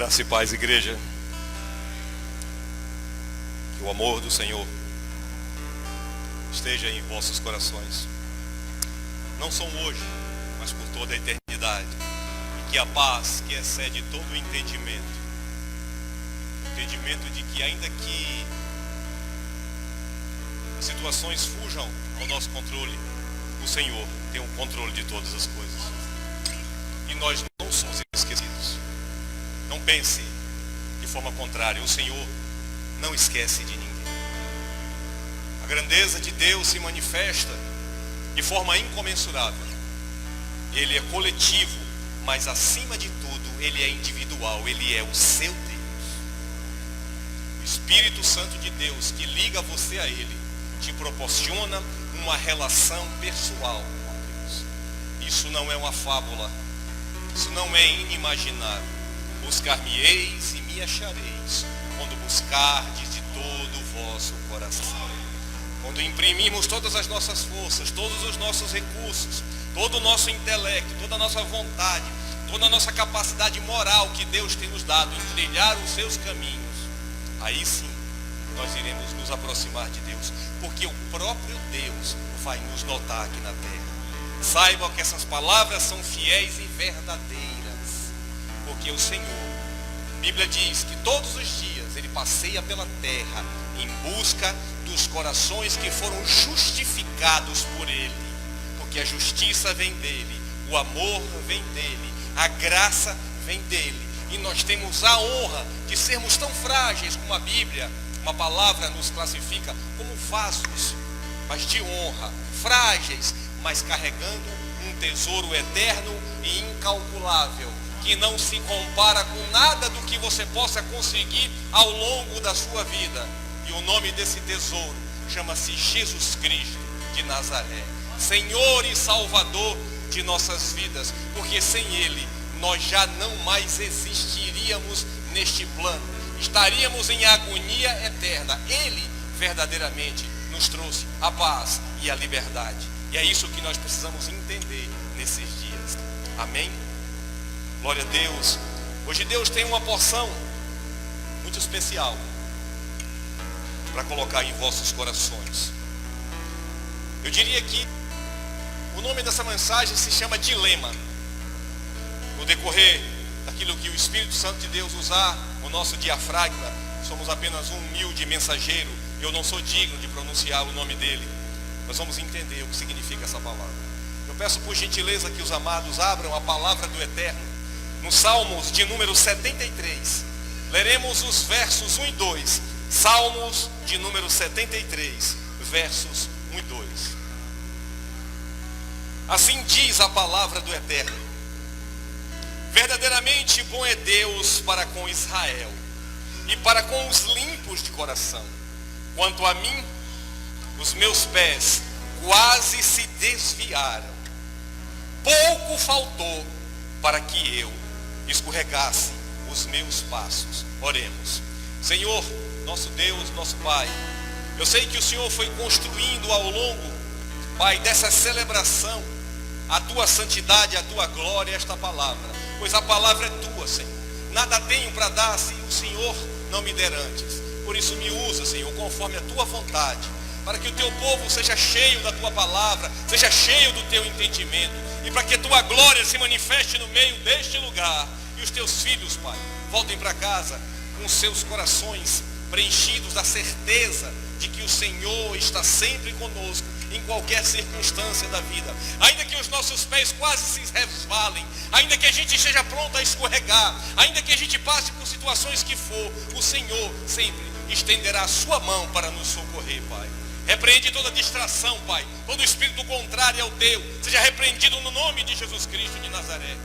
Graça e paz, igreja. Que o amor do Senhor esteja em vossos corações, não só hoje, mas por toda a eternidade. E que a paz que excede todo o entendimento de que ainda que as situações fujam ao nosso controle, o Senhor tem o controle de todas as coisas. E nós não somos esquecidos. Não pense de forma contrária. O Senhor não esquece de ninguém. A grandeza de Deus se manifesta de forma incomensurável. Ele é coletivo, mas acima de tudo, Ele é individual. Ele é o seu Deus. O Espírito Santo de Deus que liga você a Ele, te proporciona uma relação pessoal com Deus. Isso não é uma fábula. Isso não é inimaginável. Buscar-me-eis e me achareis, quando buscardes de todo o vosso coração. Quando imprimimos todas as nossas forças, todos os nossos recursos, todo o nosso intelecto, toda a nossa vontade, toda a nossa capacidade moral que Deus tem nos dado em trilhar os seus caminhos, aí sim nós iremos nos aproximar de Deus, porque o próprio Deus vai nos notar aqui na terra. Saiba que essas palavras são fiéis e verdadeiras. Porque o Senhor, a Bíblia diz que todos os dias Ele passeia pela terra em busca dos corações que foram justificados por Ele. Porque a justiça vem dEle, o amor vem dEle, a graça vem dEle. E nós temos a honra de sermos tão frágeis como a Bíblia, uma palavra nos classifica como vasos, mas de honra, frágeis, mas carregando um tesouro eterno e incalculável, que não se compara com nada do que você possa conseguir ao longo da sua vida. E o nome desse tesouro chama-se Jesus Cristo de Nazaré, Senhor e Salvador de nossas vidas, porque sem Ele nós já não mais existiríamos neste plano, estaríamos em agonia eterna. Ele verdadeiramente nos trouxe a paz e a liberdade, e é isso que nós precisamos entender nesses dias. Amém? Glória a Deus. Hoje Deus tem uma porção muito especial para colocar em vossos corações. Eu diria que o nome dessa mensagem se chama dilema. No decorrer daquilo que o Espírito Santo de Deus usar, o nosso diafragma, somos apenas um humilde mensageiro. Eu não sou digno de pronunciar o nome dele. Nós vamos entender o que significa essa palavra. Eu peço por gentileza que os amados abram a palavra do Eterno no Salmos de número 73. Leremos os versos 1 e 2. Salmos de número 73, versos 1 e 2. Assim diz a palavra do Eterno: verdadeiramente bom é Deus para com Israel e para com os limpos de coração. Quanto a mim, os meus pés quase se desviaram. Pouco faltou para que eu escorregasse os meus passos. Oremos. Senhor, nosso Deus, nosso Pai, eu sei que o Senhor foi construindo ao longo, Pai, dessa celebração, a tua santidade, a tua glória, esta palavra, pois a palavra é tua, Senhor. Nada tenho para dar se o Senhor não me der antes. Por isso me usa, Senhor, conforme a tua vontade, para que o teu povo seja cheio da tua palavra, seja cheio do teu entendimento, e para que a tua glória se manifeste no meio deste lugar. E os teus filhos, Pai, voltem para casa com seus corações preenchidos da certeza de que o Senhor está sempre conosco em qualquer circunstância da vida. Ainda que os nossos pés quase se resvalem, ainda que a gente esteja pronto a escorregar, ainda que a gente passe por situações que for, o Senhor sempre estenderá a sua mão para nos socorrer, Pai. Repreende toda distração, Pai. Todo espírito contrário ao teu seja repreendido no nome de Jesus Cristo de Nazaré.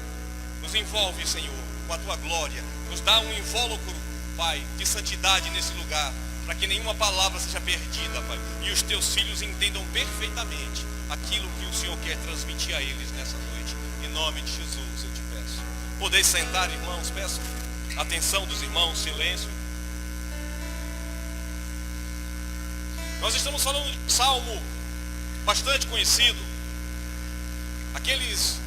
Nos envolve, Senhor, com a tua glória. Nos dá um invólucro, Pai, de santidade nesse lugar, para que nenhuma palavra seja perdida, Pai, e os teus filhos entendam perfeitamente aquilo que o Senhor quer transmitir a eles nessa noite. Em nome de Jesus eu te peço. Podeis sentar, irmãos, peço atenção dos irmãos, silêncio. Nós estamos falando de um salmo bastante conhecido. Aqueles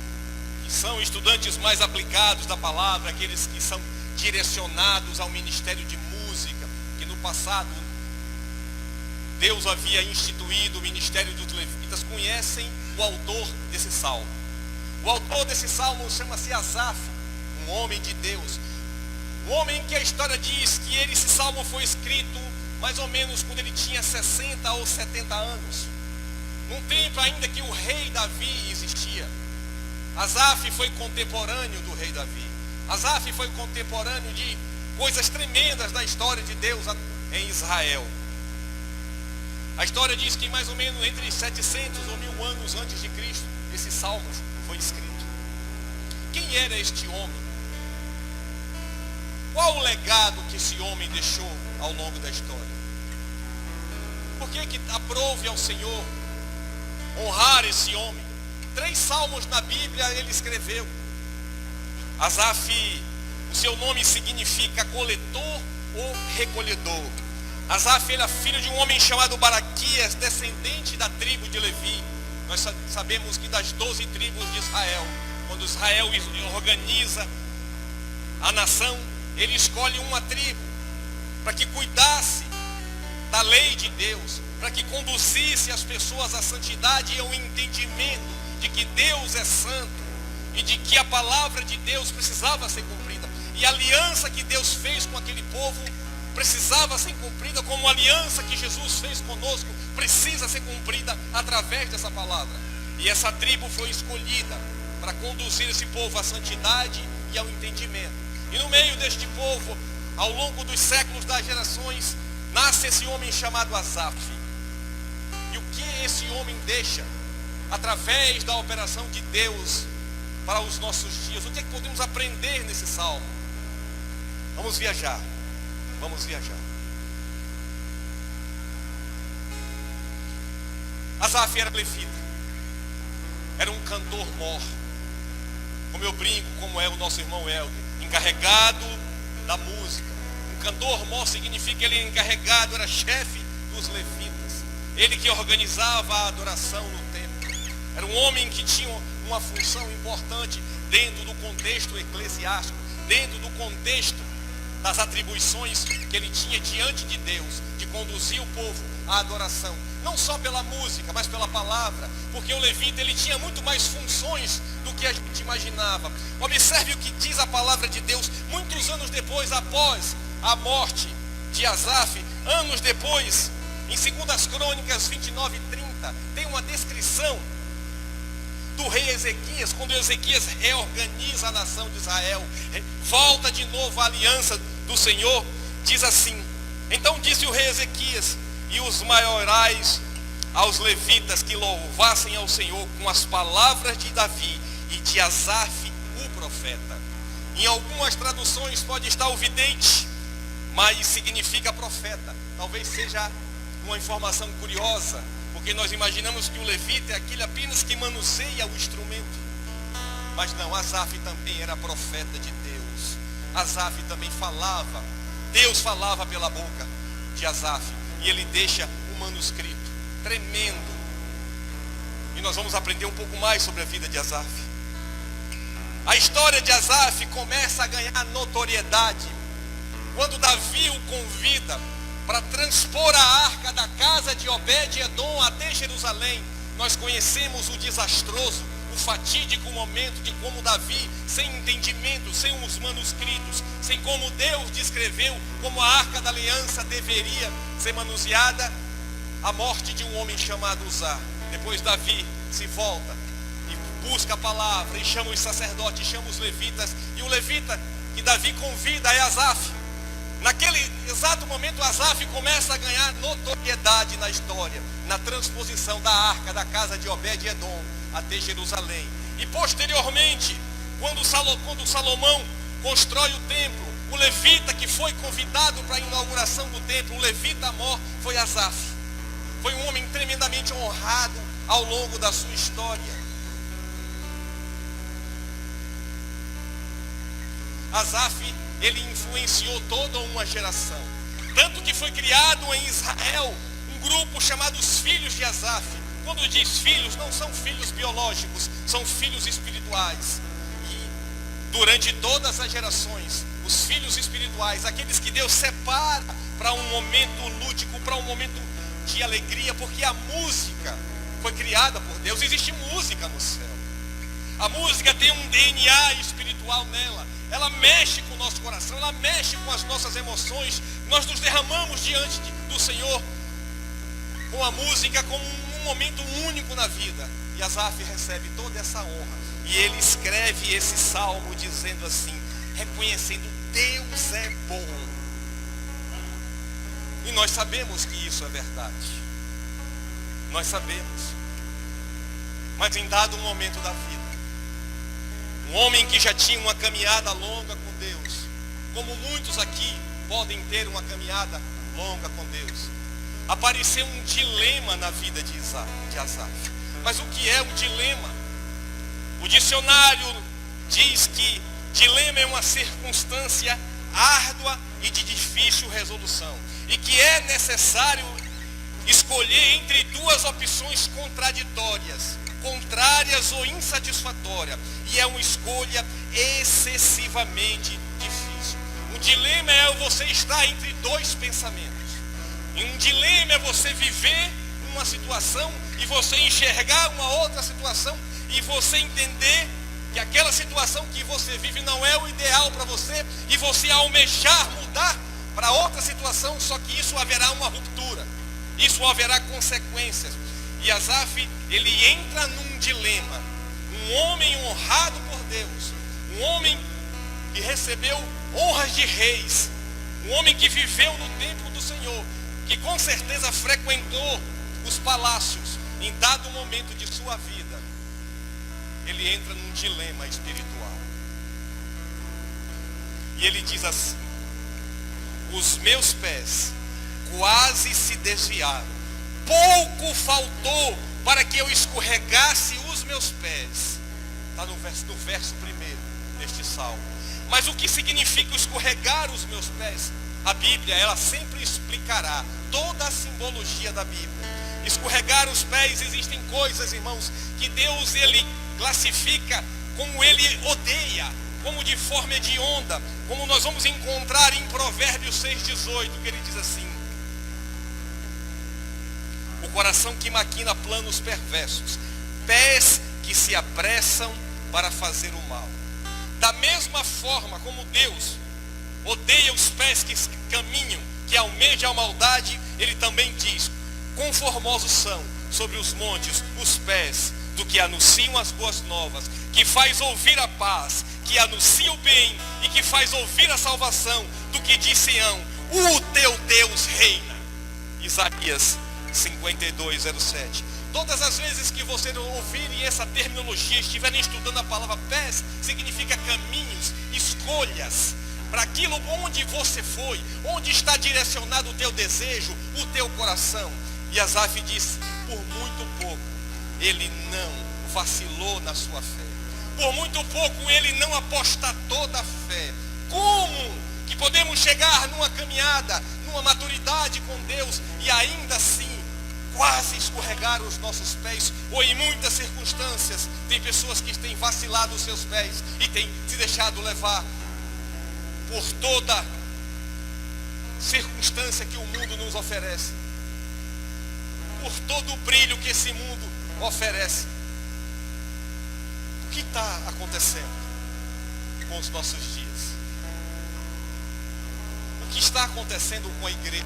que são estudantes mais aplicados da palavra, aqueles que são direcionados ao ministério de música, que no passado Deus havia instituído o ministério dos levitas, conhecem o autor desse salmo. O autor desse salmo chama-se Asaf, um homem de Deus. Um homem que a história diz que esse salmo foi escrito mais ou menos quando ele tinha 60 ou 70 anos. Num tempo ainda que o rei Davi existia. Asaf foi contemporâneo do rei Davi. Asaf foi contemporâneo de coisas tremendas da história de Deus em Israel. A história diz que mais ou menos entre 700 ou 1000 anos antes de Cristo, esse salmo foi escrito. Quem era este homem? Qual o legado que esse homem deixou ao longo da história? Por que aprove ao Senhor honrar esse homem? 3 salmos na Bíblia ele escreveu. Asaf, o seu nome significa coletor ou recolhedor. Asaf era filho de um homem chamado Baraquias, descendente da tribo de Levi. Nós sabemos que das 12 tribos de Israel, quando Israel organiza a nação, ele escolhe uma tribo para que cuidasse da lei de Deus, para que conduzisse as pessoas à santidade e ao entendimento de que Deus é santo e de que a palavra de Deus precisava ser cumprida. E a aliança que Deus fez com aquele povo precisava ser cumprida, como a aliança que Jesus fez conosco precisa ser cumprida através dessa palavra. E essa tribo foi escolhida para conduzir esse povo à santidade e ao entendimento. E no meio deste povo, ao longo dos séculos, das gerações, nasce esse homem chamado Asaf. E o que esse homem deixa através da operação de Deus para os nossos dias? O que é que podemos aprender nesse salmo? Vamos viajar. Vamos viajar. Asaf era levita. Era um cantor mor. Como eu brinco, como é o nosso irmão Helder, encarregado da música. Um cantor mor significa que ele é encarregado, era chefe dos levitas. Ele que organizava a adoração no templo. Era um homem que tinha uma função importante dentro do contexto eclesiástico, dentro do contexto das atribuições que ele tinha diante de Deus, de conduzir o povo à adoração, não só pela música, mas pela palavra, porque o levita ele tinha muito mais funções do que a gente imaginava. Observe o que diz a palavra de Deus, muitos anos depois, após a morte de Asaf, anos depois, em 2 Crônicas 29:30, tem uma descrição do rei Ezequias, quando Ezequias reorganiza a nação de Israel, volta de novo à aliança do Senhor, diz assim: então disse o rei Ezequias, e os maiorais aos levitas que louvassem ao Senhor com as palavras de Davi e de Asaf, o profeta. Em algumas traduções pode estar o vidente, mas significa profeta. Talvez seja uma informação curiosa, porque nós imaginamos que o levita é aquele apenas que manuseia o instrumento. Mas não, Asaf também era profeta de Deus. Asaf também falava. Deus falava pela boca de Asaf. E ele deixa um manuscrito tremendo. E nós vamos aprender um pouco mais sobre a vida de Asaf. A história de Asaf começa a ganhar notoriedade quando Davi o convida para transpor a arca da casa de Obed-Edom até Jerusalém. Nós conhecemos o desastroso, o fatídico momento de como Davi, sem entendimento, sem os manuscritos, sem como Deus descreveu como a arca da aliança deveria ser manuseada, a morte de um homem chamado Uzá. Depois Davi se volta e busca a palavra e chama os sacerdotes, chama os levitas, e o levita que Davi convida é Asaf. Naquele exato momento, Asaf começa a ganhar notoriedade na história, na transposição da arca da casa de Obed-Edom até Jerusalém. E posteriormente, quando Salomão constrói o templo, o levita que foi convidado para a inauguração do templo, o levita mor, foi Asaf. Foi um homem tremendamente honrado ao longo da sua história. Asaf, ele influenciou toda uma geração. Tanto que foi criado em Israel um grupo chamado os filhos de Asaf. Quando diz filhos, não são filhos biológicos, são filhos espirituais. E durante todas as gerações, os filhos espirituais, aqueles que Deus separa para um momento lúdico, para um momento de alegria, porque a música foi criada por Deus. Existe música no céu. A música tem um DNA espiritual nela. Ela mexe com o nosso coração, ela mexe com as nossas emoções. Nós nos derramamos diante do Senhor com a música como um momento único na vida. E Asaf recebe toda essa honra. E ele escreve esse salmo dizendo assim, reconhecendo: Deus é bom. E nós sabemos que isso é verdade. Nós sabemos. Mas em dado momento da vida, um homem que já tinha uma caminhada longa com Deus, como muitos aqui podem ter uma caminhada longa com Deus, apareceu um dilema na vida de Asaf. Mas o que é um dilema? O dicionário diz que dilema é uma circunstância árdua e de difícil resolução, e que é necessário escolher entre duas opções contraditórias, contrárias ou insatisfatórias, e é uma escolha excessivamente difícil. Um dilema é você estar entre dois pensamentos. E um dilema é você viver uma situação e você enxergar uma outra situação e você entender que aquela situação que você vive não é o ideal para você, e você almejar mudar para outra situação, só que isso haverá uma ruptura, isso haverá consequências. E Asaf, ele entra num dilema. Um homem honrado por Deus, um homem que recebeu honras de reis, um homem que viveu no templo do Senhor, que com certeza frequentou os palácios. Em dado momento de sua vida, ele entra num dilema espiritual. E ele diz assim: os meus pés quase se desviaram, pouco faltou para que eu escorregasse os meus pés. Está no verso primeiro deste salmo. Mas o que significa escorregar os meus pés? A Bíblia, ela sempre explicará toda a simbologia da Bíblia. Escorregar os pés, existem coisas, irmãos, que Deus, ele classifica como ele odeia, como de forma hedionda, como nós vamos encontrar em Provérbios 6,18, que ele diz assim: o coração que maquina planos perversos, pés que se apressam para fazer o mal. Da mesma forma como Deus odeia os pés que caminham, que almejam a maldade, ele também diz: conformosos são sobre os montes os pés do que anunciam as boas novas, que faz ouvir a paz, que anuncia o bem e que faz ouvir a salvação, do que diz Sião: o teu Deus reina. Isaías 52:07. Todas as vezes que vocês ouvirem essa terminologia, estiverem estudando a palavra pés, significa caminhos, escolhas, para aquilo onde você foi, onde está direcionado o teu desejo, o teu coração. E Asaf diz: por muito pouco ele não vacilou na sua fé, por muito pouco ele não apostatou da fé. Como que podemos chegar numa caminhada, numa maturidade com Deus e ainda assim quase escorregar os nossos pés? Ou em muitas circunstâncias tem pessoas que têm vacilado os seus pés e têm se deixado levar por toda circunstância que o mundo nos oferece, por todo o brilho que esse mundo oferece. O que está acontecendo com os nossos dias? O que está acontecendo com a igreja?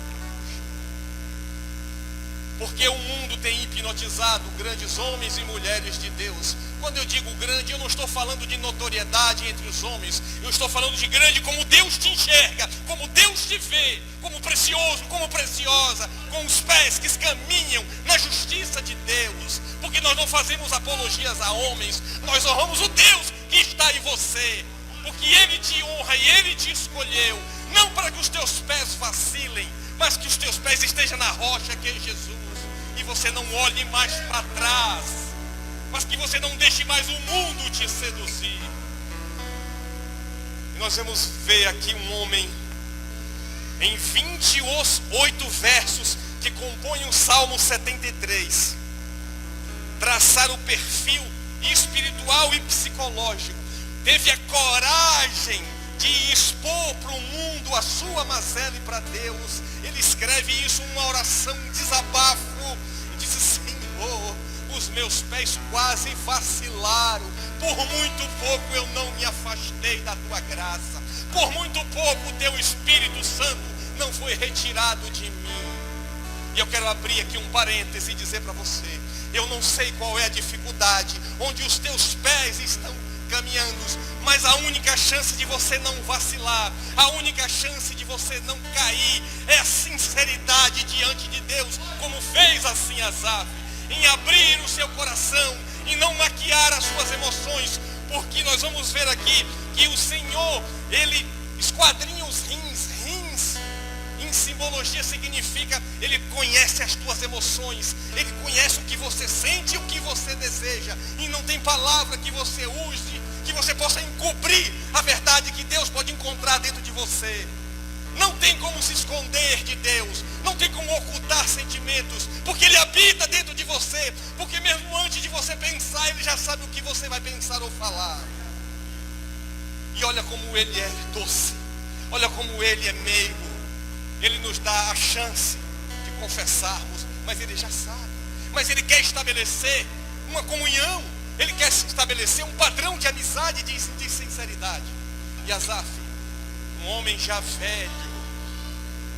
Porque o mundo tem hipnotizado grandes homens e mulheres de Deus. Quando eu digo grande, eu não estou falando de notoriedade entre os homens. Eu estou falando de grande como Deus te enxerga, como Deus te vê, como precioso, como preciosa, com os pés que caminham na justiça de Deus. Porque nós não fazemos apologias a homens, nós honramos o Deus que está em você. Porque Ele te honra e Ele te escolheu, não para que os teus pés vacilem, mas que os teus pés estejam na rocha que é Jesus. E você não olhe mais para trás, mas que você não deixe mais o mundo te seduzir. E nós vamos ver aqui um homem em 28 versos que compõem o Salmo 73, traçar o perfil espiritual e psicológico. Teve a coragem de expor para o mundo a sua mazela e para Deus, ele escreve isso numa oração, um desabafo, e diz: Senhor, os meus pés quase vacilaram, por muito pouco eu não me afastei da tua graça, por muito pouco o teu Espírito Santo não foi retirado de mim. E eu quero abrir aqui um parêntese e dizer para você: eu não sei qual é a dificuldade onde os teus pés estão caminhando, mas a única chance de você não vacilar, a única chance de você não cair, é a sinceridade diante de Deus, como fez assim Asaf, em abrir o seu coração, em não maquiar as suas emoções, porque nós vamos ver aqui que o Senhor, ele esquadrinha os rins. Em simbologia significa, ele conhece as tuas emoções, ele conhece o que você sente e o que você deseja, e não tem palavra que você use, que você possa encobrir a verdade que Deus pode encontrar dentro de você. Não tem como se esconder de Deus, não tem como ocultar sentimentos, porque ele habita dentro de você, porque mesmo antes de você pensar, ele já sabe o que você vai pensar ou falar. E olha como ele é doce, olha como ele é meigo. Ele nos dá a chance de confessarmos, mas ele já sabe. Mas ele quer estabelecer uma comunhão, ele quer estabelecer um padrão de amizade e de sinceridade. E Asaf, um homem já velho,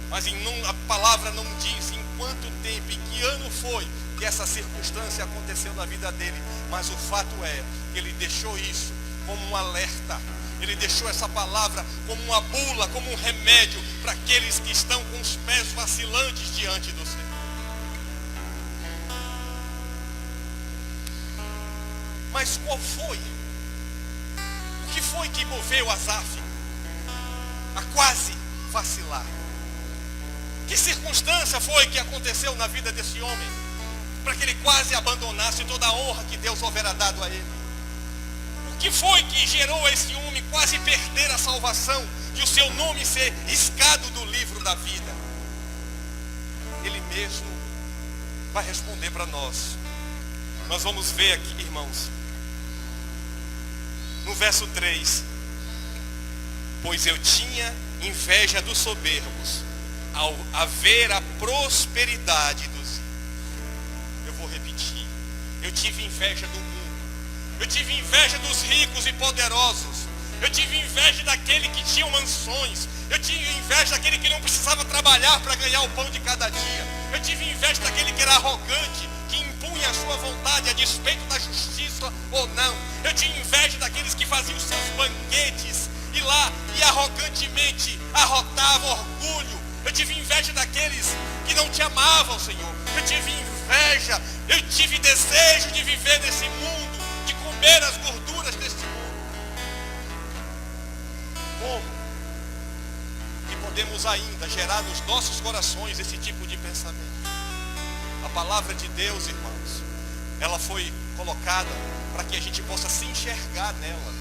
mas a palavra não diz em quanto tempo, em que ano foi que essa circunstância aconteceu na vida dele. Mas o fato é que ele deixou isso como um alerta. Ele deixou essa palavra como uma bula, como um remédio para aqueles que estão com os pés vacilantes diante do Senhor. Mas qual foi? O que foi que moveu Asaf a quase vacilar? Que circunstância foi que aconteceu na vida desse homem para que ele quase abandonasse toda a honra que Deus houvera dado a ele? O que foi que gerou esse homem quase perder a salvação e o seu nome ser riscado do livro da vida? Ele mesmo vai responder para nós. Nós vamos ver aqui, irmãos, no verso 3: pois eu tinha inveja dos soberbos ao haver a prosperidade dos ímpios. Eu vou repetir: eu tive inveja do mundo. Eu tive inveja dos ricos e poderosos. Eu tive inveja daquele que tinha mansões. Eu tive inveja daquele que não precisava trabalhar para ganhar o pão de cada dia. Eu tive inveja daquele que era arrogante, que impunha a sua vontade a despeito da justiça ou não. Eu tinha inveja daqueles que faziam seus banquetes e lá e arrogantemente arrotavam orgulho. Eu tive inveja daqueles que não te amavam, Senhor. Eu tive inveja, eu tive desejo de viver nesse mundo, de comer as gorduras deste mundo. Como que podemos ainda gerar nos nossos corações esse tipo de pensamento? A palavra de Deus, irmãos, ela foi colocada para que a gente possa se enxergar nela.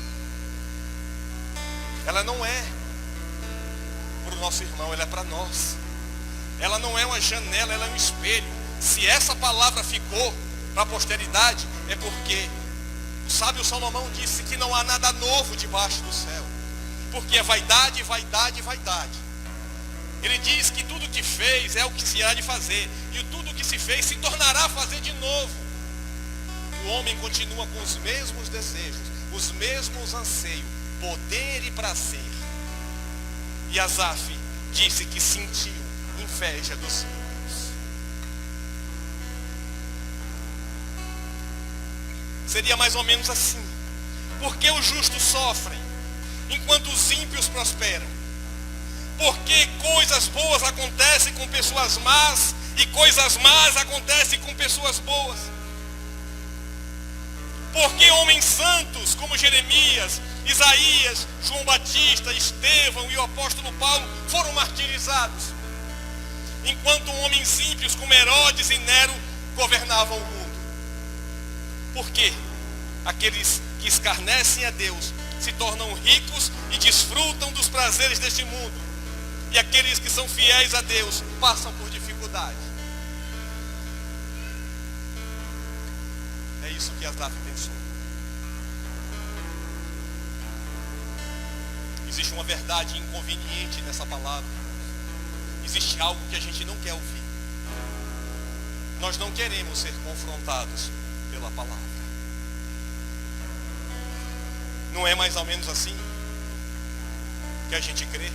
Ela não é para o nosso irmão, ela é para nós. Ela não é uma janela, ela é um espelho. Se essa palavra ficou para a posteridade, é porque o sábio Salomão disse que não há nada novo debaixo do céu, porque é vaidade, vaidade, vaidade. Ele diz que tudo que fez é o que se há de fazer, e tudo que se fez se tornará a fazer de novo. O homem continua com os mesmos desejos, os mesmos anseios, poder e prazer. E Asaf disse que sentiu inveja dos ímpios. Seria mais ou menos assim: porque os justos sofrem enquanto os ímpios prosperam? Porque coisas boas acontecem com pessoas más e coisas más acontecem com pessoas boas? Porque homens santos como Jeremias, Isaías, João Batista, Estevão e o apóstolo Paulo foram martirizados, enquanto homens ímpios como Herodes e Nero governavam o mundo? Por quê? Aqueles que escarnecem a Deus se tornam ricos e desfrutam dos prazeres deste mundo, e aqueles que são fiéis a Deus passam por dificuldade. É isso que Asaf pensou. Existe uma verdade inconveniente nessa palavra. Existe algo que a gente não quer ouvir. Nós não queremos ser confrontados pela palavra. Não é mais ou menos assim que a gente crê?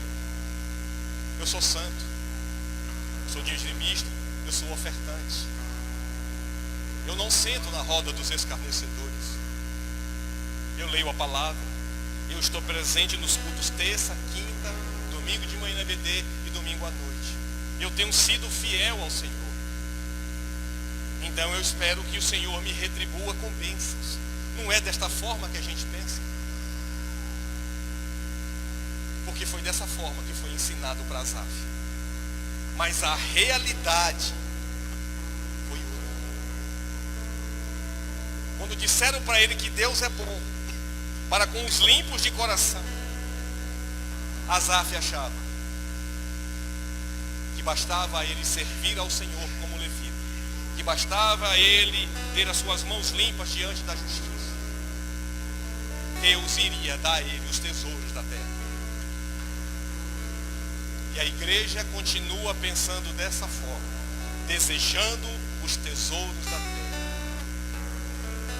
Eu sou santo, eu sou dizimista, eu sou ofertante. Eu não sento na roda dos escarnecedores. Eu leio a palavra. Eu estou presente nos cultos terça, quinta, domingo de manhã na EBD e domingo à noite. Eu tenho sido fiel ao Senhor. Então eu espero que o Senhor me retribua com bênçãos. Não é desta forma que a gente pensa. Porque foi dessa forma que foi ensinado para Asaf. Mas a realidade foi outra. Quando disseram para ele que Deus é bom para com os limpos de coração, Asaf achava que bastava a ele servir ao Senhor como levita, que bastava a ele ter as suas mãos limpas diante da justiça. Deus iria dar a ele os tesouros da terra. E a igreja continua pensando dessa forma, desejando os tesouros da terra,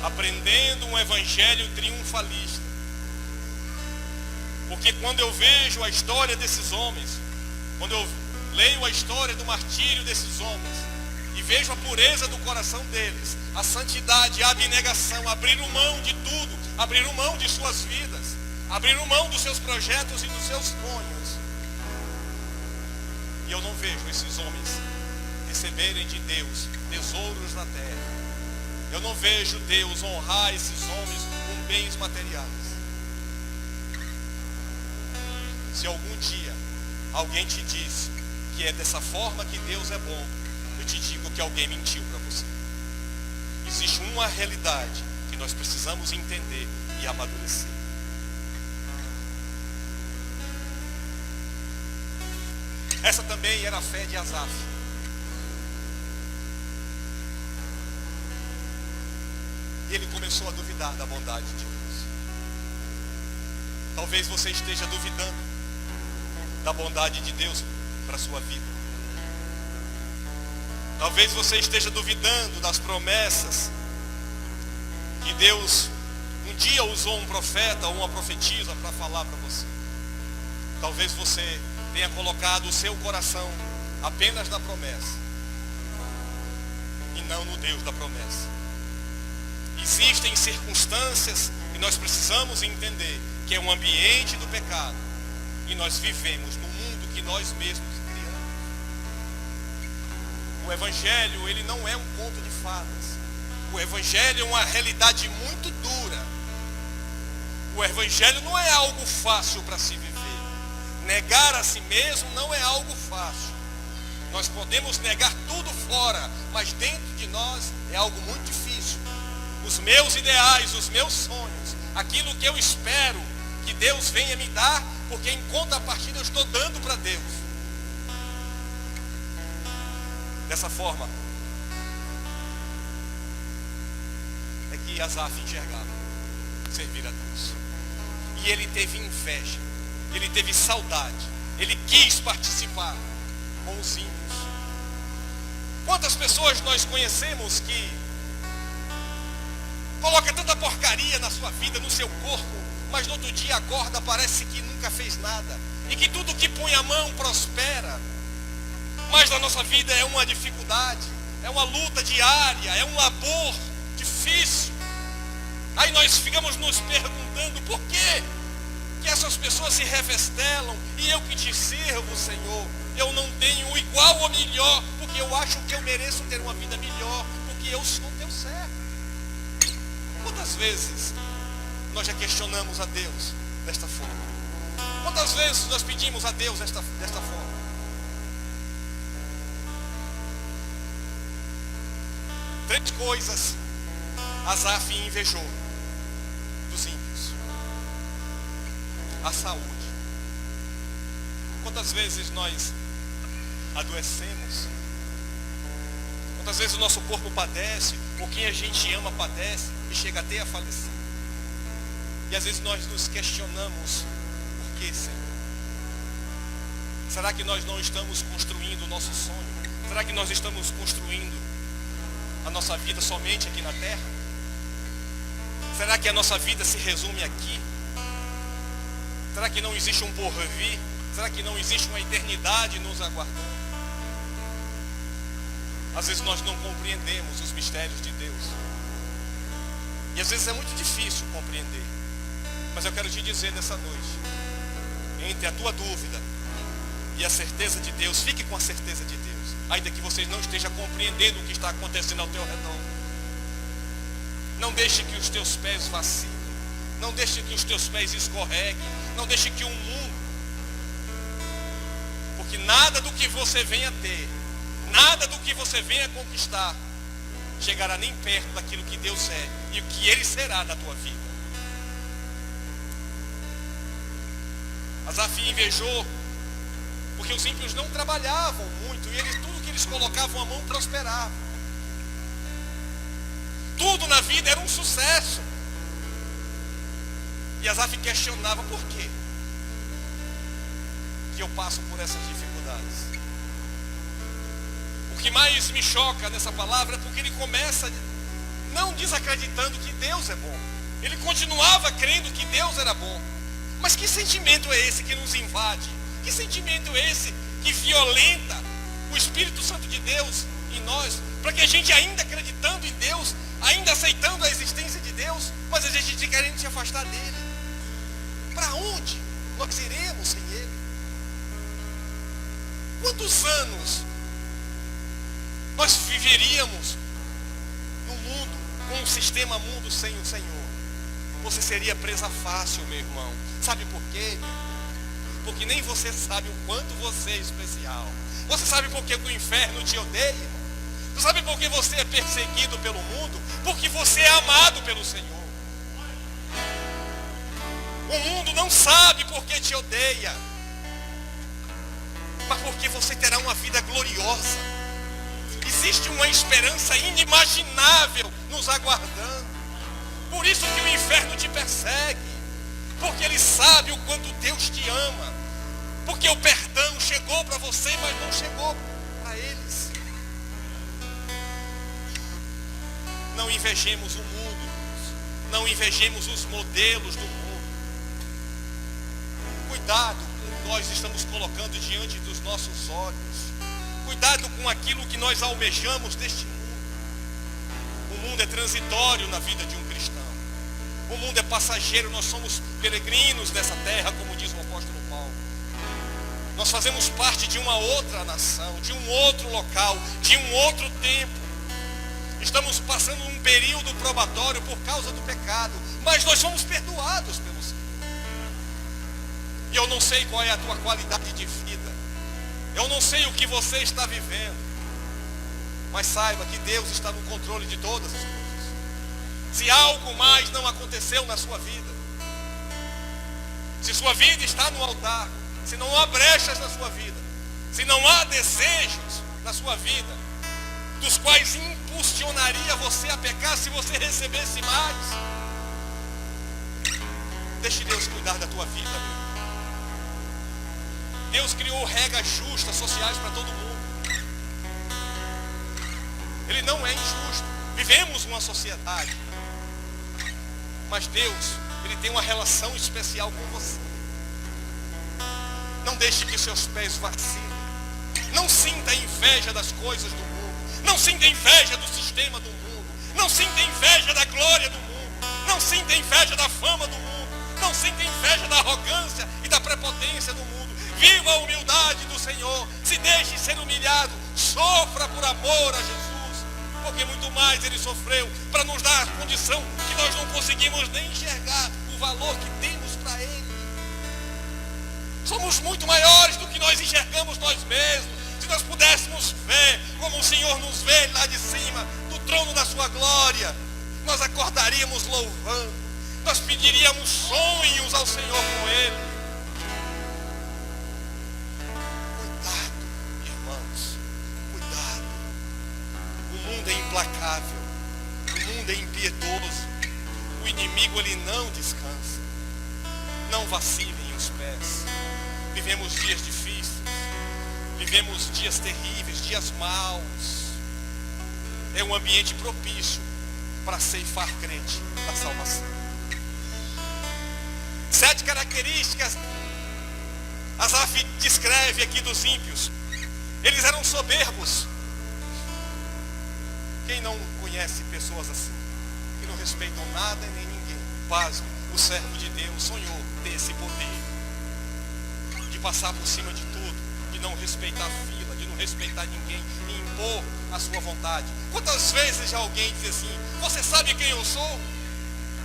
aprendendo um evangelho triunfalista. Porque quando eu vejo a história desses homens, quando eu leio a história do martírio desses homens, e vejo a pureza do coração deles, a santidade, a abnegação, abriram mão de tudo, abriram mão de suas vidas, abriram mão dos seus projetos e dos seus sonhos. E eu não vejo esses homens receberem de Deus tesouros na terra. Eu não vejo Deus honrar esses homens com bens materiais. Se algum dia alguém te diz que é dessa forma que Deus é bom, eu te digo que alguém mentiu para você. Existe uma realidade que nós precisamos entender e amadurecer. Essa também era a fé de Asaf. E ele começou a duvidar da bondade de Deus. Talvez você esteja duvidando da bondade de Deus para a sua vida. Talvez você esteja duvidando das promessas que Deus um dia usou um profeta ou uma profetisa para falar para você. Talvez você tenha colocado o seu coração apenas na promessa e não no Deus da promessa. Existem circunstâncias que nós precisamos entender que é um ambiente do pecado e nós vivemos no mundo que nós mesmos criamos. O Evangelho, ele não é um conto de fadas. O Evangelho é uma realidade muito dura. O Evangelho não é algo fácil para se viver. Negar a si mesmo não é algo fácil. Nós podemos negar tudo fora, mas dentro de nós é algo muito difícil. Os meus ideais, os meus sonhos, aquilo que eu espero que Deus venha me dar, porque em contrapartida eu estou dando para Deus. Dessa forma é que Asaf enxergava servir a Deus. E ele teve inveja, ele teve saudade, ele quis participar com os ímpios. Quantas pessoas nós conhecemos que coloca tanta porcaria na sua vida, no seu corpo, mas no outro dia acorda, parece que nunca fez nada, e que tudo que põe a mão prospera, mas na nossa vida é uma dificuldade, é uma luta diária, é um labor difícil. Aí nós ficamos nos perguntando por quê que essas pessoas se revestelam, e eu que te sirvo, Senhor, eu não tenho igual ou melhor, porque eu acho que eu mereço ter uma vida melhor, porque eu sou teu servo. Quantas vezes nós já questionamos a Deus desta forma? Quantas vezes nós pedimos a Deus desta forma? Três coisas Asaf invejou dos ímpios: a saúde. Quantas vezes nós adoecemos? Quantas vezes o nosso corpo padece, ou quem a gente ama padece e chega até a falecer? E às vezes nós nos questionamos: por quê, Senhor? Será que nós não estamos construindo o nosso sonho? Será que nós estamos construindo a nossa vida somente aqui na terra? Será que a nossa vida se resume aqui? Será que não existe um porvir? Será que não existe uma eternidade nos aguardando? Às vezes nós não compreendemos os mistérios de Deus. E às vezes é muito difícil compreender. Mas eu quero te dizer nessa noite, entre a tua dúvida e a certeza de Deus, fique com a certeza de Deus, ainda que você não esteja compreendendo o que está acontecendo ao teu redor. Não deixe que os teus pés vacilem, não deixe que os teus pés escorreguem, não deixe que o mundo, porque nada do que você venha ter, nada do que você venha conquistar, chegará nem perto daquilo que Deus é e o que Ele será da tua vida. Asaf invejou porque os ímpios não trabalhavam muito e tudo que eles colocavam a mão prosperava. Tudo na vida era um sucesso. E Asaf questionava: por quê que eu passo por essas dificuldades? O que mais me choca nessa palavra é porque ele começa não desacreditando que Deus é bom. Ele continuava crendo que Deus era bom. Mas que sentimento é esse que nos invade? Que sentimento é esse que violenta o Espírito Santo de Deus em nós? Para que a gente, ainda acreditando em Deus, ainda aceitando a existência de Deus, mas a gente querendo se afastar dele. Para onde nós iremos sem ele? Quantos anos nós viveríamos no mundo, com um sistema mundo sem o Senhor? Você seria presa fácil, meu irmão. Sabe por quê? Porque nem você sabe o quanto você é especial. Você sabe por que o inferno te odeia? Você sabe por que você é perseguido pelo mundo? Porque você é amado pelo Senhor. O mundo não sabe por que te odeia, mas porque você terá uma vida gloriosa. Existe uma esperança inimaginável nos aguardando. Por isso que o inferno te persegue, porque ele sabe o quanto Deus te ama, porque o perdão chegou para você, mas não chegou para eles. Não invejemos o mundo, não invejemos os modelos do mundo. Cuidado com o que nós estamos colocando diante dos nossos olhos. Cuidado com aquilo que nós almejamos deste mundo. O mundo é transitório na vida de um cristão. O mundo é passageiro, nós somos peregrinos dessa terra, como diz o apóstolo Paulo. Nós fazemos parte de uma outra nação, de um outro local, de um outro tempo. Estamos passando um período probatório por causa do pecado, mas nós somos perdoados pelo Senhor. E eu não sei qual é a tua qualidade de vida. Eu não sei o que você está vivendo. Mas saiba que Deus está no controle de todas as coisas. Se algo mais não aconteceu na sua vida, se sua vida está no altar, se não há brechas na sua vida, se não há desejos na sua vida, dos quais impulsionaria você a pecar se você recebesse mais, deixe Deus cuidar da tua vida, meu irmão. Deus criou regras justas, sociais para todo mundo. Ele não é injusto. Vivemos uma sociedade, mas Deus, Ele tem uma relação especial com você. Não deixe que seus pés vacilem. Não sinta inveja das coisas do mundo. Não sinta inveja do sistema do mundo. Não sinta inveja da glória do mundo. Não sinta inveja da fama do mundo. Não sinta inveja da arrogância e da prepotência do mundo. Viva a humildade do Senhor. Se deixe ser humilhado. Sofra por amor a Jesus. Porque muito mais Ele sofreu para nos dar a condição que nós não conseguimos nem enxergar o valor que temos para Ele. Somos muito maiores do que nós enxergamos nós mesmos. Se nós pudéssemos ver como o Senhor nos vê lá de cima, do trono da sua glória, nós acordaríamos louvando. Nós pediríamos sonhos ao Senhor com Ele. Cuidado, irmãos, cuidado. O mundo é implacável, o mundo é impiedoso, o inimigo ele não descansa. Não vacilem os nossos pés. Vivemos dias difíceis, vivemos dias terríveis, dias maus. É um ambiente propício para ceifar crente da salvação. 7 características Asaf descreve aqui dos ímpios. Eles eram soberbos. Quem não conhece pessoas assim, que não respeitam nada nem ninguém? Pasme, o servo de Deus sonhou ter esse poder de passar por cima de tudo, de não respeitar a fila, de não respeitar ninguém e impor a sua vontade. Quantas vezes já alguém diz assim: você sabe quem eu sou?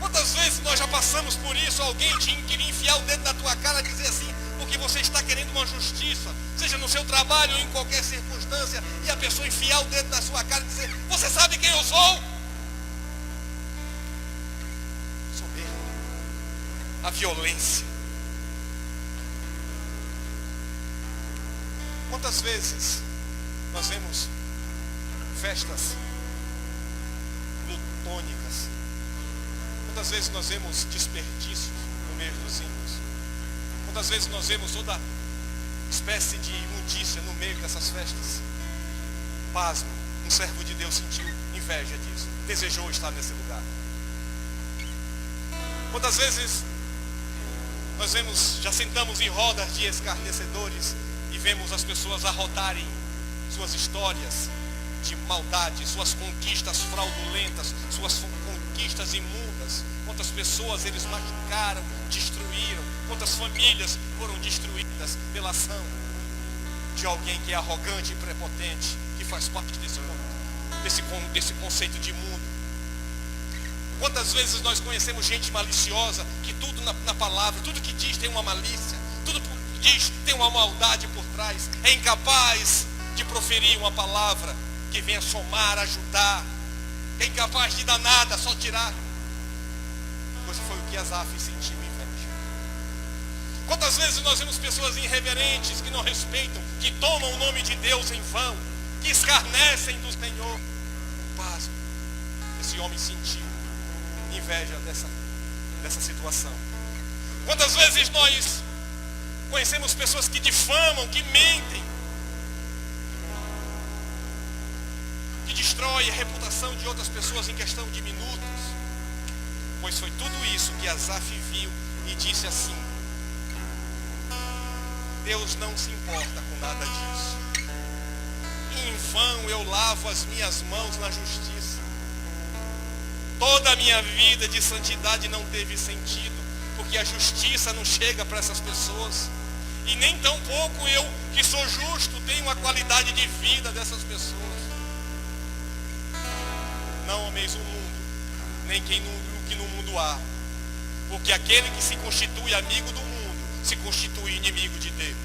Quantas vezes nós já passamos por isso? Alguém queria enfiar o dedo na tua cara e dizer assim, porque você está querendo uma justiça, seja no seu trabalho ou em qualquer circunstância, e a pessoa enfiar o dedo na sua cara e dizer: você sabe quem eu sou? Soberba. A violência. Quantas vezes nós vemos festas glutônicas? Quantas vezes nós vemos desperdícios no meio dos ímpios? Quantas vezes nós vemos toda espécie de imundícia no meio dessas festas? Pasmo, um servo de Deus sentiu inveja disso, desejou estar nesse lugar. Quantas vezes nós vemos, já sentamos em rodas de escarnecedores e vemos as pessoas arrotarem suas histórias de maldade, suas conquistas fraudulentas, suas conquistas imundas. Quantas pessoas eles machucaram, destruíram, quantas famílias foram destruídas pela ação de alguém que é arrogante e prepotente, que faz parte desse conceito de mundo. Quantas vezes nós conhecemos gente maliciosa, que tudo na palavra, tudo que diz tem uma malícia, tudo que diz tem uma maldade por trás, é incapaz de proferir uma palavra que venha somar, ajudar, é incapaz de dar nada, só tirar. Pois foi o que Asaf sentiu inveja. Quantas vezes nós vemos pessoas irreverentes, que não respeitam, que tomam o nome de Deus em vão, que escarnecem do Senhor? Pasmo, esse homem sentiu inveja dessa situação. Quantas vezes nós conhecemos pessoas que difamam, que mentem, que destroem a reputação de outras pessoas em questão de minutos? Pois foi tudo isso que Asaf viu e disse assim: Deus não se importa com nada disso. Em vão eu lavo as minhas mãos na justiça. Toda a minha vida de santidade não teve sentido, porque a justiça não chega para essas pessoas. E nem tão pouco eu, que sou justo, tenho a qualidade de vida dessas pessoas. Não ameis o mundo, nem que no mundo há. Porque aquele que se constitui amigo do mundo, se constitui inimigo de Deus.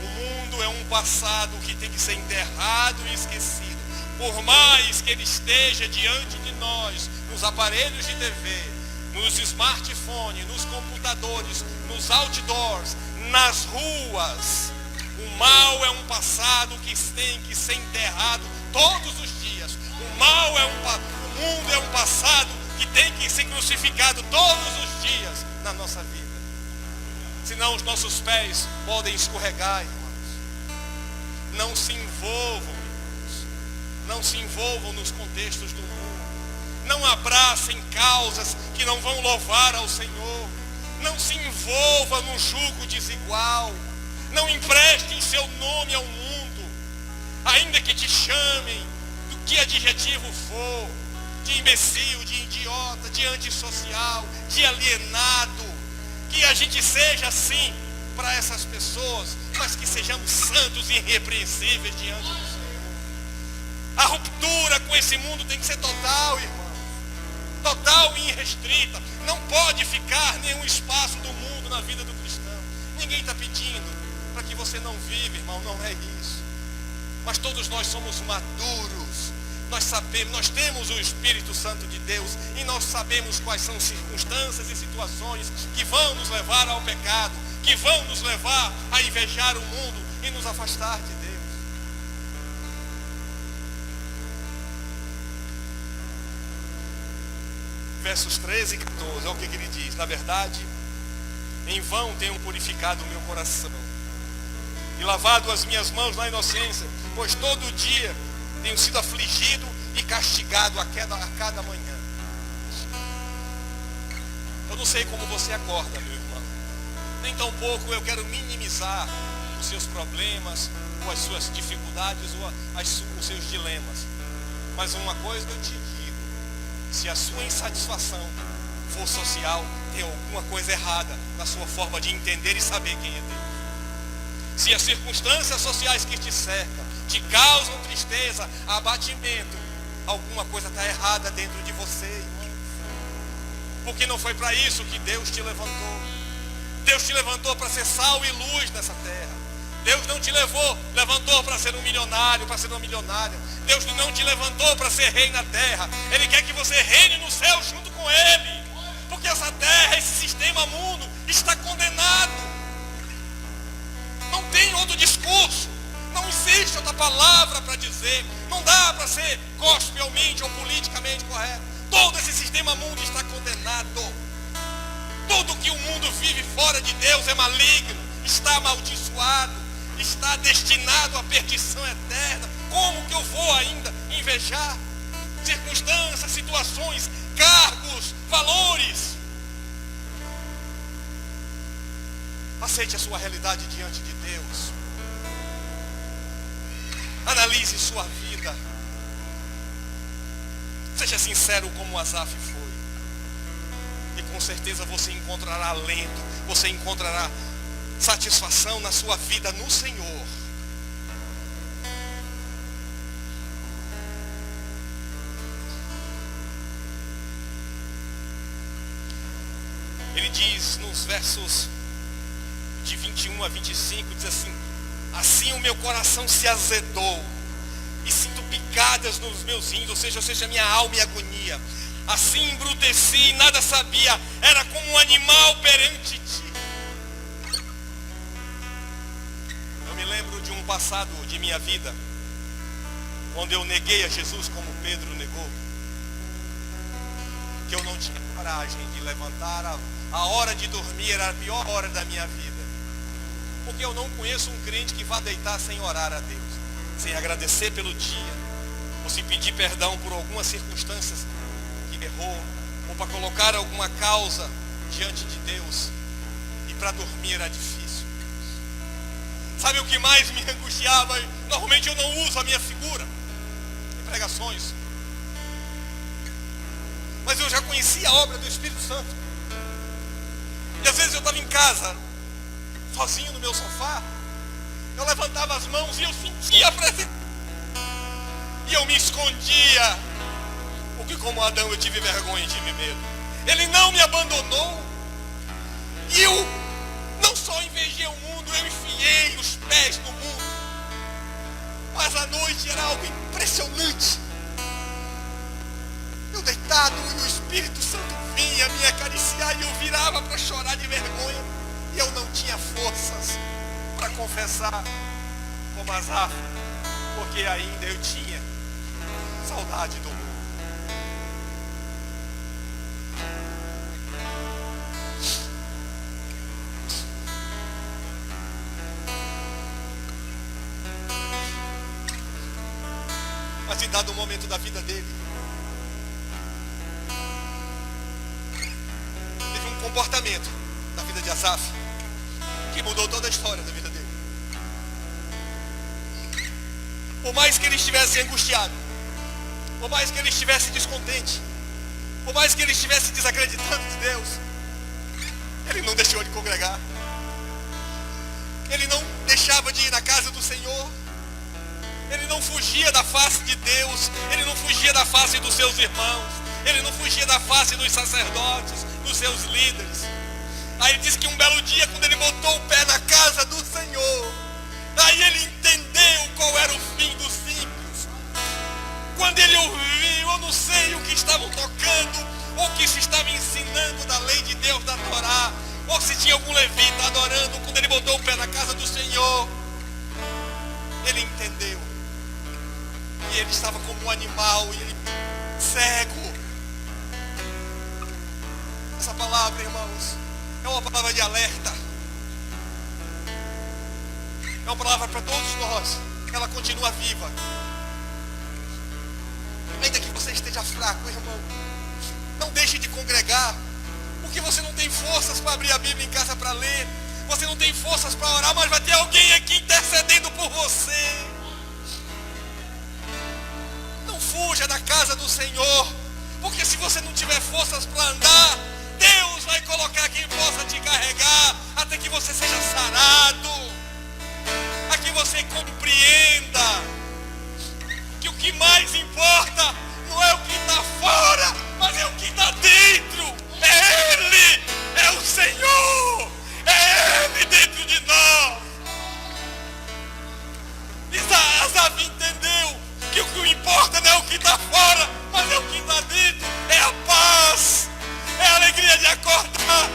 O mundo é um passado que tem que ser enterrado e esquecido. Por mais que ele esteja diante de nós, nos aparelhos de TV, nos smartphones, nos computadores, nos outdoors, nas ruas, o mal é um passado que tem que ser enterrado todos os dias. O mundo é um passado que tem que ser crucificado todos os dias na nossa vida. Senão os nossos pés podem escorregar, irmãos. Não se envolvam, irmãos. Não se envolvam nos contextos do mundo. Não abracem causas que não vão louvar ao Senhor. Não se envolva num jugo desigual. Não emprestem seu nome ao mundo. Ainda que te chamem do que adjetivo for, de imbecil, de idiota, de antissocial, de alienado. Que a gente seja assim para essas pessoas, mas que sejamos santos e irrepreensíveis diante do Senhor. A ruptura com esse mundo tem que ser total, irmão. Total e irrestrita. Não pode ficar nenhum espaço do mundo na vida do cristão. Ninguém está pedindo para que você não viva, irmão, não é isso. Mas todos nós somos maduros. Nós sabemos, nós temos o Espírito Santo de Deus e nós sabemos quais são circunstâncias e situações que vão nos levar ao pecado, que vão nos levar a invejar o mundo e nos afastar de Deus. Versos 13 e 14, olha o que ele diz. Na verdade, Em vão tenho purificado o meu coração e lavado as minhas mãos na inocência, pois todo dia tenho sido afligido e castigado a cada manhã. Eu não sei como você acorda, meu irmão. Nem tampouco eu quero minimizar os seus problemas, ou as suas dificuldades, ou os seus dilemas. Mas uma coisa eu te digo: se a sua insatisfação for social, tem alguma coisa errada na sua forma de entender e saber quem é Deus. Se as circunstâncias sociais que te cercam te causam tristeza, abatimento, alguma coisa está errada dentro de você, irmão. Porque não foi para isso que Deus te levantou. Deus te levantou para ser sal e luz nessa terra. Deus não te levantou para ser um milionário, para ser uma milionária. Deus não te levantou para ser rei na terra. Ele quer que você reine no céu junto com Ele. Porque essa terra, esse sistema mundo está condenado. Não tem outro discurso. Não existe outra palavra para dizer. Não dá para ser gospelmente ou politicamente correto. Todo esse sistema mundo está condenado. Tudo que o mundo vive fora de Deus é maligno, está amaldiçoado, está destinado à perdição eterna. Como que eu vou ainda invejar circunstâncias, situações, cargos, valores? Aceite a sua realidade diante de Deus. Analise sua vida. Seja sincero como Asaf foi. E com certeza você encontrará alento, você encontrará satisfação na sua vida no Senhor. Ele diz nos versos de 21 a 25, diz assim: assim o meu coração se azedou e sinto picadas nos meus rins, ou seja, minha alma em agonia. Assim embruteci e nada sabia, era como um animal perante ti. Eu me lembro de um passado de minha vida, onde eu neguei a Jesus como Pedro negou. Que eu não tinha coragem de levantar, a hora de dormir era a pior hora da minha vida. Porque eu não conheço um crente que vá deitar sem orar a Deus, sem agradecer pelo dia, ou se pedir perdão por algumas circunstâncias que errou, ou para colocar alguma causa diante de Deus. E para dormir era difícil. Sabe o que mais me angustiava? Normalmente eu não uso a minha figura em pregações, mas eu já conhecia a obra do Espírito Santo. E às vezes eu estava em casa, sozinho no meu sofá, eu levantava as mãos e eu sentia a presença, e eu me escondia, porque como Adão eu tive vergonha e tive medo. Ele não me abandonou, e eu não só invejei o mundo, eu enfiei os pés no mundo. Mas a noite era algo impressionante. Eu deitado e o Espírito Santo vinha me acariciar e eu virava para chorar de vergonha. E eu não tinha forças para confessar como Asaf, porque ainda eu tinha saudade do mundo. Mas em dado momento da vida dele, teve um comportamento na vida de Asaf que mudou toda a história da vida dele. Por mais que ele estivesse angustiado, por mais que ele estivesse descontente, por mais que ele estivesse desacreditando de Deus, ele não deixou de congregar. Ele não deixava de ir na casa do Senhor. Ele não fugia da face de Deus. Ele não fugia da face dos seus irmãos. Ele não fugia da face dos sacerdotes, dos seus líderes. Aí ele diz que um belo dia, quando ele botou o pé na casa do Senhor, aí ele entendeu qual era o fim dos ímpios. Quando ele ouviu, eu não sei o que estavam tocando, ou o que se estava ensinando da lei de Deus, da Torá, ou se tinha algum levita adorando. Quando ele botou o pé na casa do Senhor, ele entendeu. E ele estava como um animal, e ele cego. Essa palavra, irmãos, É uma palavra de alerta. É uma palavra para todos nós. Ela continua viva. Ainda que você esteja fraco, irmão, não deixe de congregar. Porque você não tem forças para abrir a Bíblia em casa para ler. Você não tem forças para orar, mas vai ter alguém aqui intercedendo por você. Não fuja da casa do Senhor. Porque se você não tiver forças para andar, Deus vai colocar quem possa te carregar até que você seja sarado. A que você compreenda que o que mais importa não é o que está fora, mas é o que está dentro. É Ele, é o Senhor, é Ele dentro de nós. Asaf entendeu que o que importa não é o que está fora, mas é o que está dentro. É a paz, é a alegria de acordar.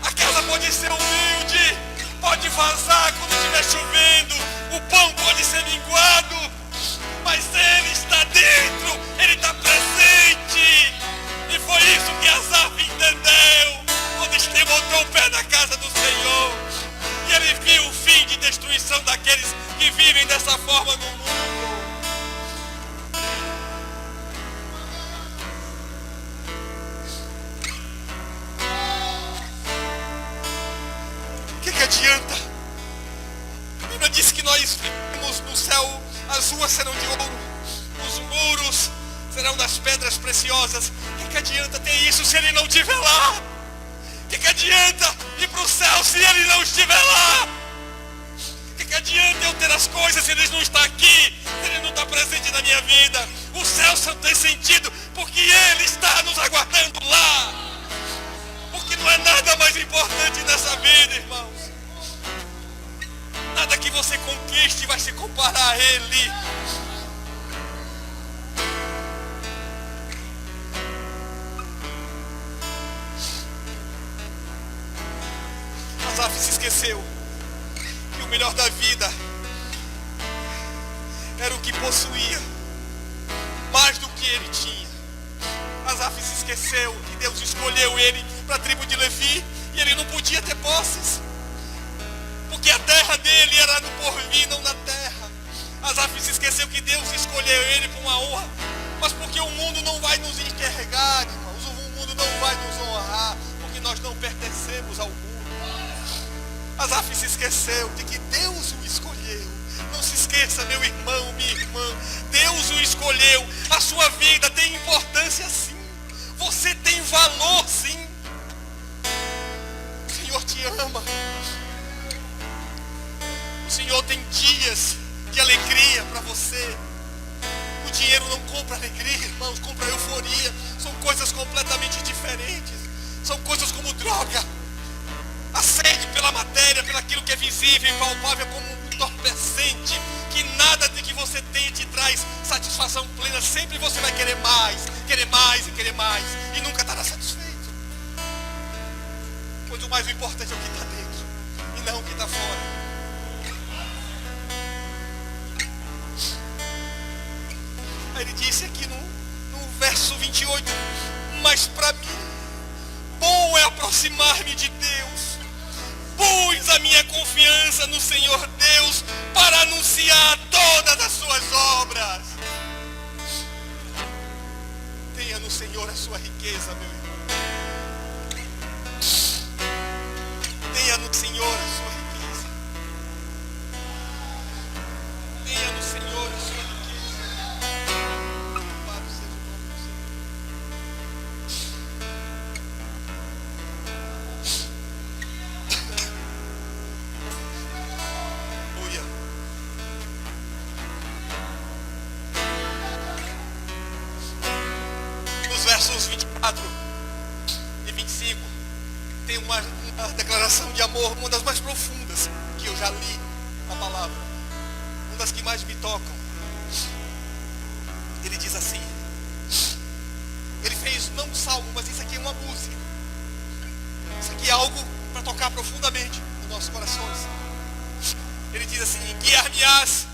A casa pode ser humilde, pode vazar quando estiver chovendo, o pão pode ser minguado, mas Ele está dentro, Ele está presente. E foi isso que Asaf entendeu quando ele botou o pé na casa do Senhor. E ele viu o fim de destruição daqueles que vivem dessa forma no mundo. O que adianta? A Bíblia diz que nós vivemos no céu, as ruas serão de ouro, os muros serão das pedras preciosas. O que adianta ter isso se Ele não estiver lá? O que adianta ir para o céu se Ele não estiver lá? O que adianta eu ter as coisas se Ele não está aqui, se Ele não está presente na minha vida? O céu só tem sentido porque Ele está nos aguardando lá. Porque não é nada mais importante nessa vida, irmãos. Nada que você conquiste vai se comparar a Ele. Asaf se esqueceu que o melhor da vida era o que possuía, mais do que ele tinha. Asaf se esqueceu que Deus escolheu ele para a tribo de Levi e ele não podia ter posses, porque a terra dele era no porvir, não na terra. Asaf se esqueceu que Deus escolheu ele para uma honra, mas porque o mundo não vai nos enxergar, irmãos, o mundo não vai nos honrar, porque nós não pertencemos ao mundo. Asaf se esqueceu de que Deus o escolheu. Não se esqueça, meu irmão, minha irmã, Deus o escolheu. A sua vida tem importância sim. Você tem valor sim. O Senhor te ama. O Senhor tem dias de alegria para você. O dinheiro não compra alegria, irmãos, compra euforia. São coisas completamente diferentes. São coisas como droga. A sede pela matéria, pelo aquilo que é visível e palpável, como um entorpecente, que nada de que você tem te traz satisfação plena. Sempre você vai querer mais e querer mais, e nunca estará satisfeito. Pois o mais importante é o que está dentro, e não o que está fora. Aí ele disse aqui no verso 28, mas para mim, bom é aproximar-me de Deus. Pus a minha confiança no Senhor Deus para anunciar todas as suas obras. Tenha no Senhor a sua riqueza, meu irmão. Tenha no Senhor a sua riqueza. Tenha no Senhor a sua riqueza. Louvado seja o nome do Senhor. Versos 24 e 25 tem uma declaração de amor, uma das mais profundas que eu já li na palavra, uma das que mais me tocam. Ele diz assim, ele fez não um salmo, mas isso aqui é uma música, isso aqui é algo para tocar profundamente nos nossos corações. Ele diz assim, guiar-me-ás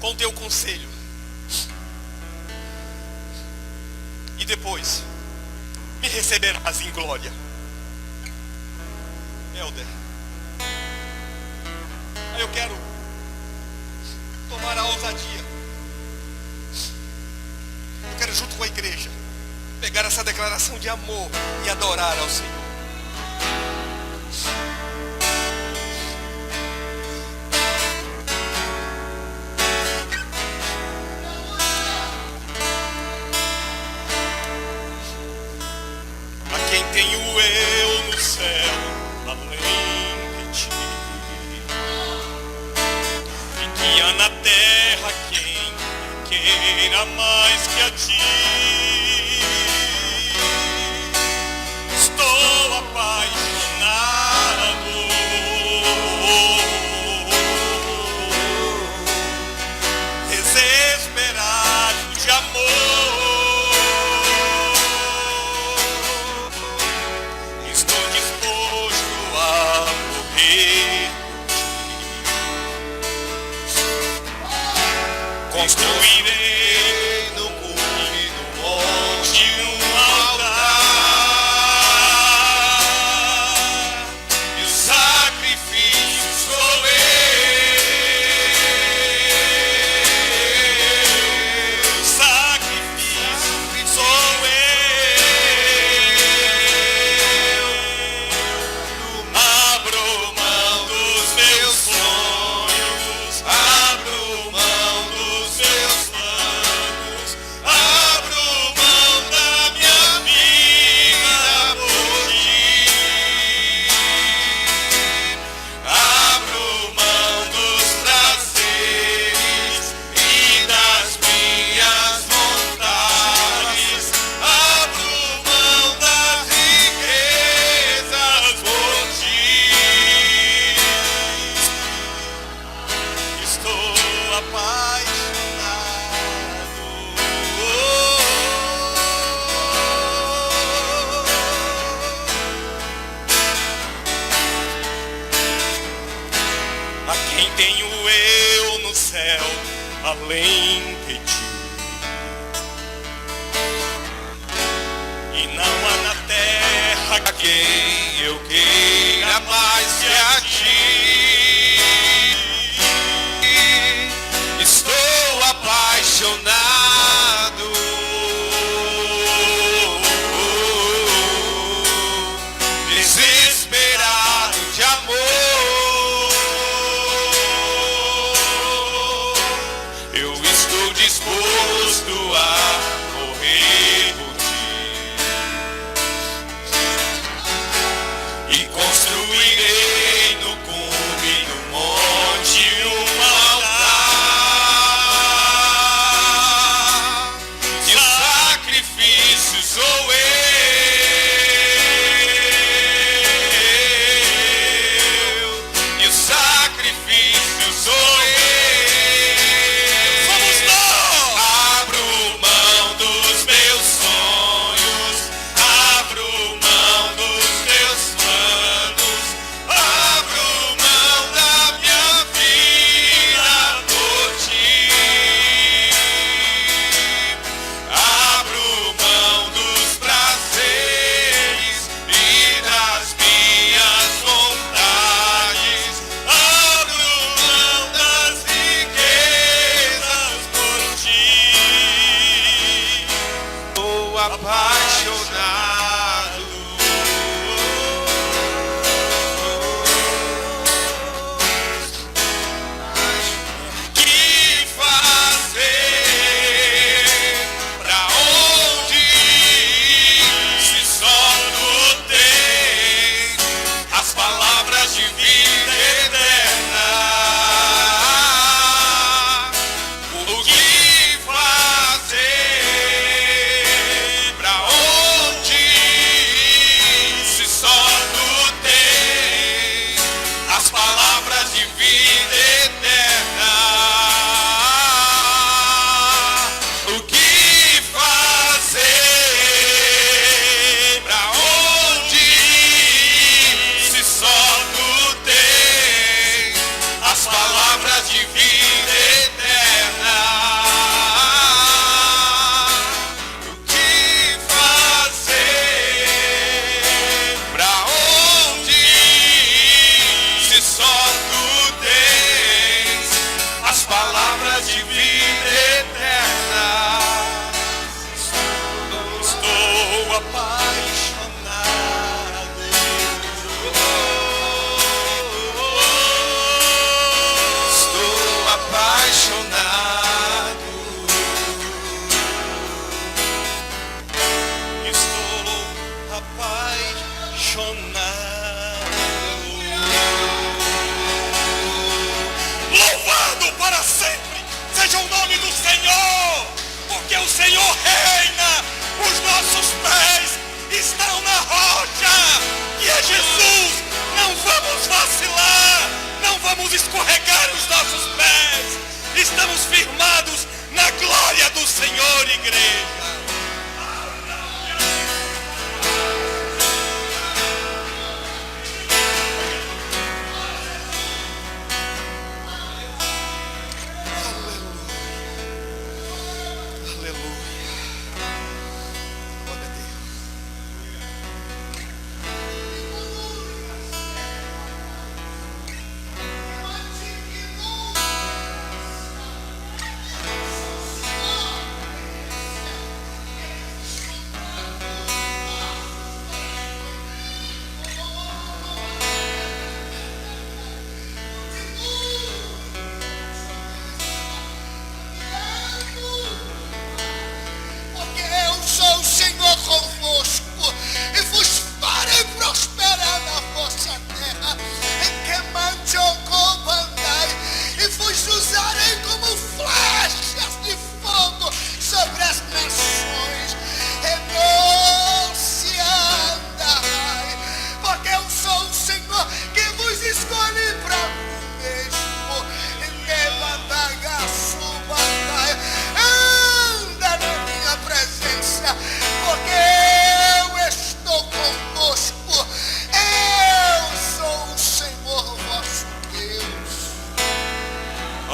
com teu conselho, e depois me receberás em glória. Helder. Aí eu quero tomar a ousadia. Eu quero, junto com a igreja, pegar essa declaração de amor e adorar ao Senhor. A quem tenho eu no céu, além de ti, e que há na terra quem queira mais que a ti. Estou apaixonado, desesperado de amor. Estou disposto a morrer por ti. Construirei no cume do monte um altar, e o sacrifício sou eu. O sacrifício sou eu. Abro mão dos meus sonhos, abro mão dos meus planos, abro mão da minha vida por ti. Abro mão dos prazeres e das minhas vontades, abro mão das riquezas por ti. Estou apaixonado. A quem tenho eu no céu, além de ti, e não há na terra a quem eu queira mais que a ti. Estou apaixonado, desesperado de amor. Eu estou disposto a morrer por ti, e construirei no cume do monte um altar, e o sacrifício sou eu. E o sacrifício sou eu. Somos nós. Abro mão dos meus estão na rocha, que é Jesus. Não vamos vacilar, não vamos escorregar os nossos pés. Estamos firmados na glória do Senhor, igreja.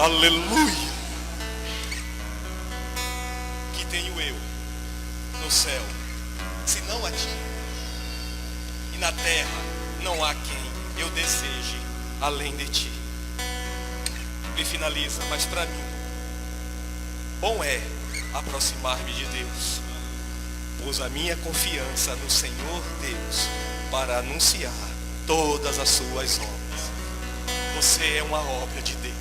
Aleluia. Que tenho eu no céu, senão a ti, e na terra não há quem eu deseje além de ti. E finaliza, mas para mim, bom é aproximar-me de Deus, pus a minha confiança no Senhor Deus para anunciar todas as suas obras. Você é uma obra de Deus.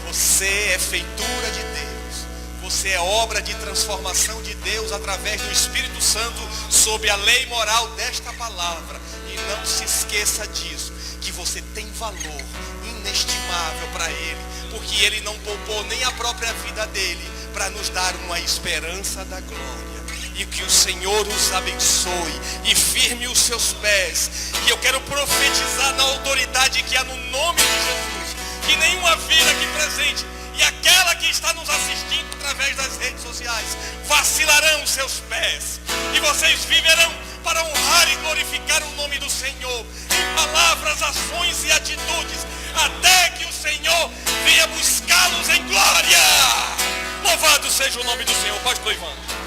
Você é feitura de Deus. Você é obra de transformação de Deus através do Espírito Santo sob a lei moral desta palavra. E não se esqueça disso, que você tem valor inestimável para Ele, porque Ele não poupou nem a própria vida dele para nos dar uma esperança da glória. E que o Senhor os abençoe e firme os seus pés. E eu quero profetizar na autoridade que há no nome de Jesus, que nenhuma vida aqui presente e aquela que está nos assistindo através das redes sociais vacilarão os seus pés. E vocês viverão para honrar e glorificar o nome do Senhor em palavras, ações e atitudes, até que o Senhor venha buscá-los em glória. Louvado seja o nome do Senhor. Pastor Ivan.